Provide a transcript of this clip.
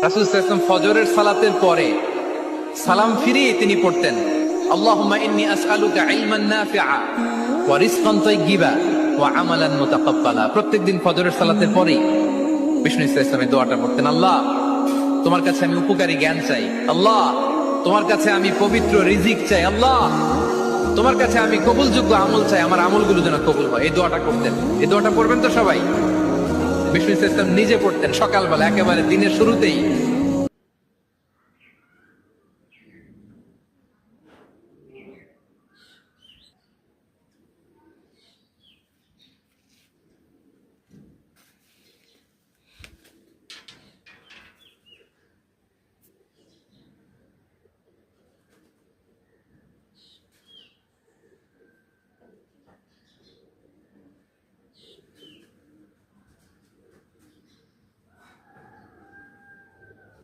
রাসূল সাল্লাল্লাহু আলাইহি ওয়াসাল্লাম ফজরের সালাতের পরে সালাম ফিরিয়ে তিনি পড়তেন, আল্লাহুম্মা ইন্নী আসআলুকা ইলমান নাফিআ ওয়া রিজকান তাইয়্যিবা ওয়া আমালান মুতাকাব্বালা। প্রত্যেকদিন ফজরের সালাতের পরেই বিষ্ণু ইসলামের দোয়াটা পড়তেন, আল্লাহ তোমার কাছে আমি উপকারী জ্ঞান চাই, আল্লাহ তোমার কাছে আমি পবিত্র রিজিক চাই, আল্লাহ তোমার কাছে আমি কবুলযোগ্য আমল চাই, আমার আমলগুলো যেন কবুল হয়। এই দোয়াটা করতেন। এই দোয়াটা পড়বেন তো সবাই। বিষ্ণু ইসলাম নিজে পড়তেন সকালবেলা, একেবারে দিনের শুরুতেই